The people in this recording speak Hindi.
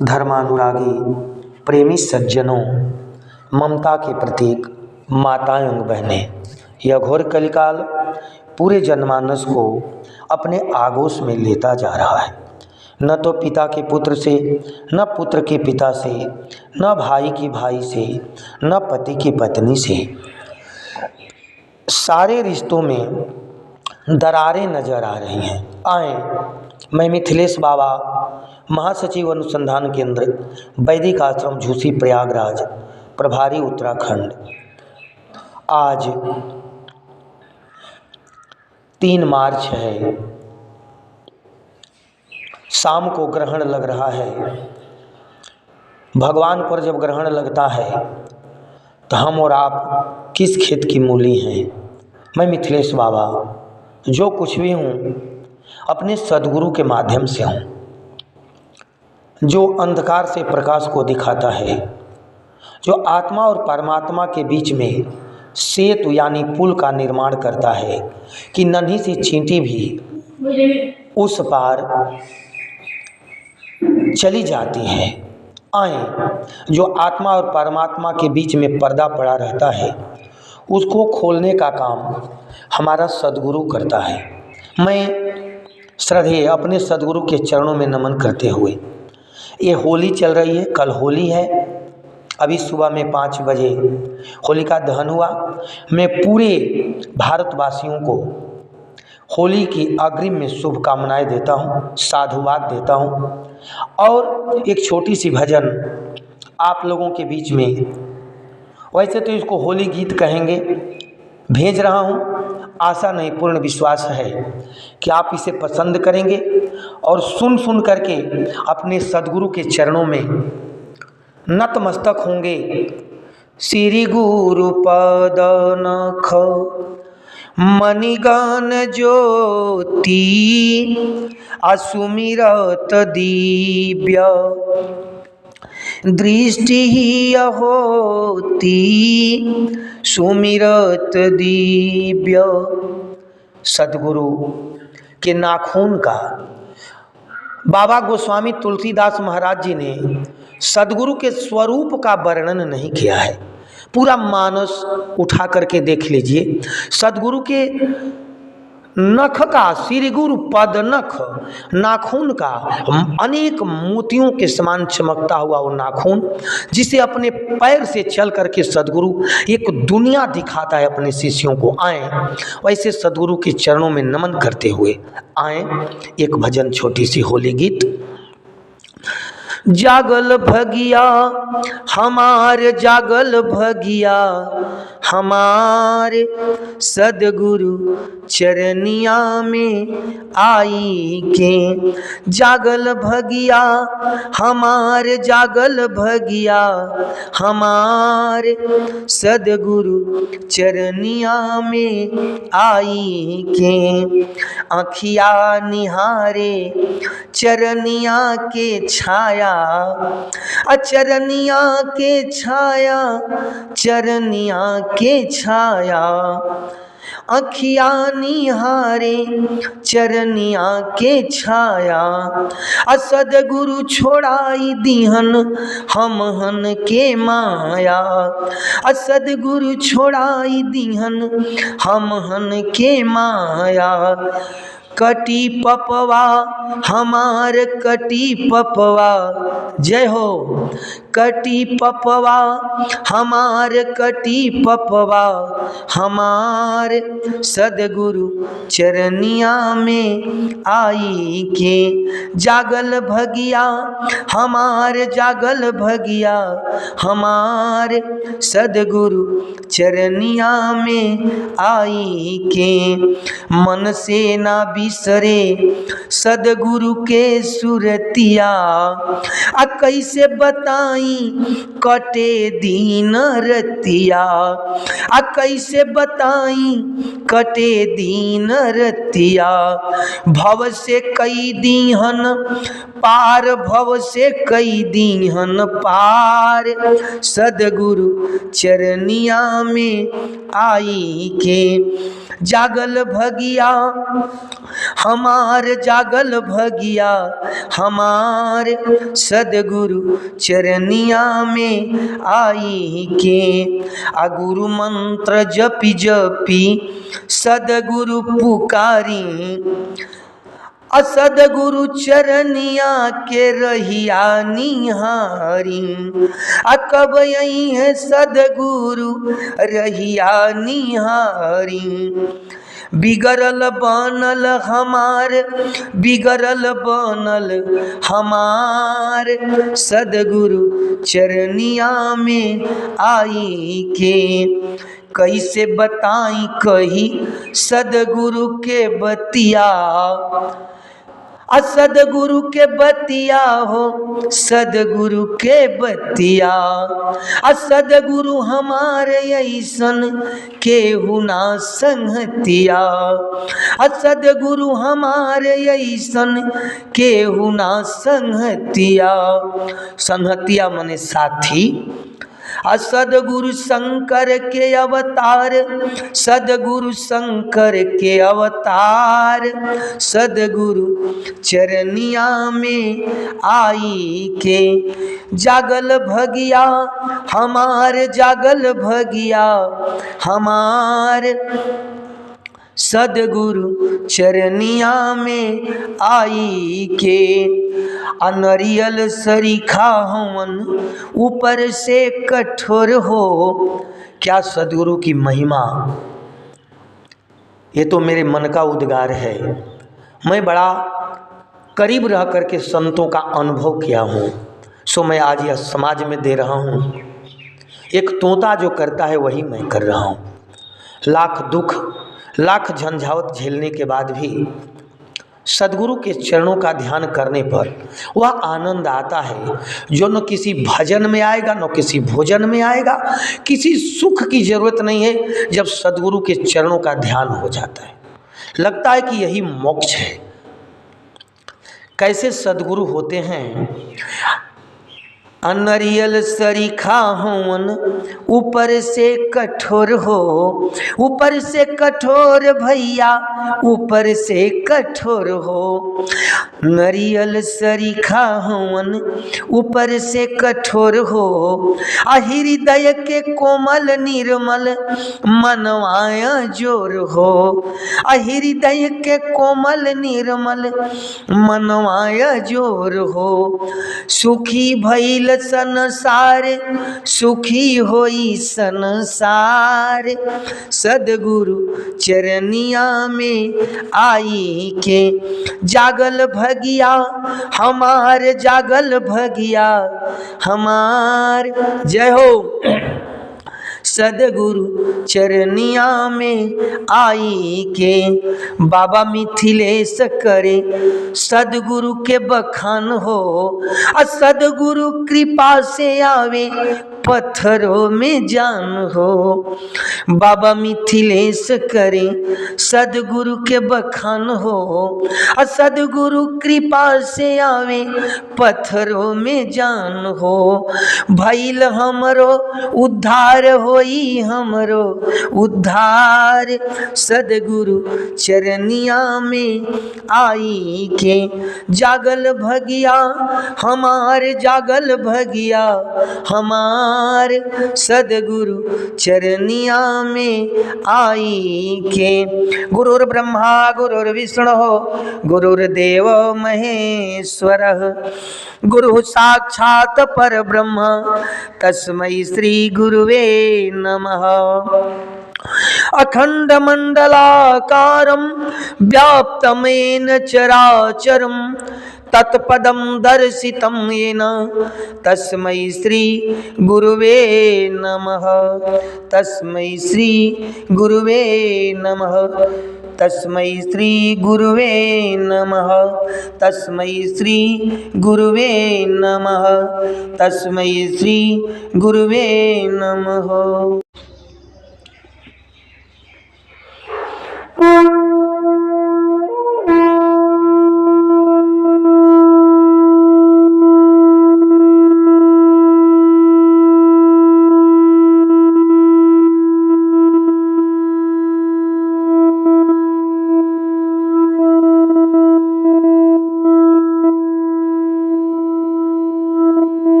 धर्मानुरागी प्रेमी सज्जनों, ममता के प्रतीक माताएं एवं बहनें, यह घोर कलिकाल पूरे जनमानस को अपने आगोश में लेता जा रहा है। न तो पिता के पुत्र से, न पुत्र के पिता से, न भाई की भाई से, न पति की पत्नी से, सारे रिश्तों में दरारें नजर आ रही हैं। आए, मैं मिथिलेश बाबा, महासचिव अनुसंधान केंद्र वैदिक आश्रम झूसी प्रयागराज, प्रभारी उत्तराखंड। आज 3 मार्च है, शाम को ग्रहण लग रहा है। भगवान पर जब ग्रहण लगता है तो हम और आप किस खेत की मूली हैं। मैं मिथिलेश बाबा जो कुछ भी हूँ अपने सद्गुरु के माध्यम से हूँ, जो अंधकार से प्रकाश को दिखाता है, जो आत्मा और परमात्मा के बीच में सेतु यानी पुल का निर्माण करता है कि नन्ही सी चींटी भी उस पार चली जाती है। आए, जो आत्मा और परमात्मा के बीच में पर्दा पड़ा रहता है उसको खोलने का काम हमारा सद्गुरु करता है। मैं श्रद्धेय अपने सद्गुरु के चरणों में नमन करते हुए, ये होली चल रही है, कल होली है। अभी सुबह में 5 बजे होलिका दहन हुआ। मैं पूरे भारतवासियों को होली की अग्रिम में शुभकामनाएं देता हूँ, साधुवाद देता हूँ। और एक छोटी सी भजन आप लोगों के बीच में, वैसे तो इसको होली गीत कहेंगे, भेज रहा हूँ। आशा नहीं, पूर्ण विश्वास है कि आप इसे पसंद करेंगे और सुन करके अपने सद्गुरु के चरणों में नतमस्तक होंगे। श्री गुरु पद नख मणिगण ज्योति, असुमिरत दिव्य दृष्टि होती, सुमिरत दिव्य। सद्गुरु के नाखून का बाबा गोस्वामी तुलसीदास महाराज जी ने सद्गुरु के स्वरूप का वर्णन नहीं किया है। पूरा मानस उठा करके देख लीजिए। सद्गुरु के नख का, श्री गुरु पद नख, नाखून का अनेक मोतियों के समान चमकता हुआ वो नाखून, जिसे अपने पैर से चल करके सद्गुरु एक दुनिया दिखाता है अपने शिष्यों को। आए, वैसे सद्गुरु के चरणों में नमन करते हुए आए एक भजन, छोटी सी होली गीत। जागल भगिया हमार, जागल भगिया हमारे, सद्गुरु चरनिया में आई के। जागल भगिया हमार, जागल भगिया हमारे, सद्गुरु चरनिया में आई के। आँखिया निहारे चरनिया के छाया, चरनिया के छाया, चरनिया के छाया। अखिया निहारे चरनिया के छाया, सद्गुरु छोड़ाई दिहन हम हन के माया। सद्गुरु छोड़ाई दिहन हम हन के माया। कटी पपवा हमार, कटी पपवा, जय हो। कटी पपवा हमार, कटी पपवा हमार, सद्गुरु चरनिया में आई के। जागल भगिया हमार, जागल भगिया हमार, सद्गुरु चरनिया में आई के। मन से ना बिसरे सद्गुरु के सुरतिया, कैसे बताई कटे दीन रतिया। कैसे बताई कटे दीन रतिया। भव से कई दीहन पार, भव से कई दीहन पार, सद्गुरु चरनिया में आई के। जागल भगिया हमार जागल भगिया हमार सदगुरु चरनिया में आई के। आ गुरु मंत्र जपी जपी सदगुरु पुकारी, सदगुरु चरनिया के रहिया निहारी। कब यही है सदगुरु रहिया निहारी। बिगड़ल बनल हमार, बिगड़ल बनल हमार सदगुरु चरनिया में आई के। कैसे बताई कही सदगुरु के बतिया, सदगुरु के बतिया हो सदगुरु के बतिया। सदगुरु हमारे ऐसन केहू ना संगतिया, सदगुरु हमारे ऐसन केहू ना संगतिया। संगतिया मने साथी। सदगुरु शंकर के अवतार, सदगुरु शंकर के अवतार सदगुरु चरनिया में आई के। जागल भगिया हमार, जागल भगिया हमार सदगुरु चरनिया में आई के। अनरियल सरीखा हवन ऊपर से कठोर हो। क्या सदगुरु की महिमा, ये तो मेरे मन का उद्गार है। मैं बड़ा करीब रह करके संतों का अनुभव किया हूँ, सो मैं आज यह समाज में दे रहा हूँ। एक तोता जो करता है वही मैं कर रहा हूँ। लाख दुख लाख झंझावत झेलने के बाद भी सदगुरु के चरणों का ध्यान करने पर वह आनंद आता है, जो न किसी भजन में आएगा न किसी भोजन में आएगा। किसी सुख की जरूरत नहीं है जब सदगुरु के चरणों का ध्यान हो जाता है। लगता है कि यही मोक्ष है। कैसे सदगुरु होते हैं? अनरियल सरीखा होवन ऊपर से कठोर हो, ऊपर से कठोर भैया ऊपर से कठोर हो। नरियल सरीखा होवन ऊपर से कठोर हो। हृदय के कोमल निर्मल मनवाया जोर हो। हृदय के कोमल निर्मल मनवाया जोर हो। सुखी भइल संसार सुखी होई संसार सदगुरु चरनिया में आई के। जागल भगिया हमार, जागल भगिया हमार। जय हो। सदगुरु चरनिया में आई के। बाबा मिथिलेश करे सदगुरु के बखान हो। सदगुरु कृपा से आवे पत्थरों में जान हो। बाबा मिथिलेश करे सदगुरु के बखान हो। सदगुरु कृपा से आवे पत्थरों में जान हो। भइल हमरो उद्धार होई हमरो उद्धार सदगुरु चरनिया में आई के। जागल भगिया हमार, जागल भगिया हमार सदगुरु चरनिया में आई के। गुरुर् ब्रह्मा गुरुर्विष्णु गुरुर्देव महेश्वरः गुरु साक्षात् परब्रह्म तस्मै श्री गुरुवे नमः। अखंड मंडलाकारं व्याप्तमेन चराचरं तत्पदं दर्शितं येन तस्मै श्री गुरुवे नमः। तस्मै श्री गुरुवे नमः। तस्मै श्री गुरुवे नमः। तस्मै श्री गुरुवे नमः। तस्मै श्री गुरुवे नमः।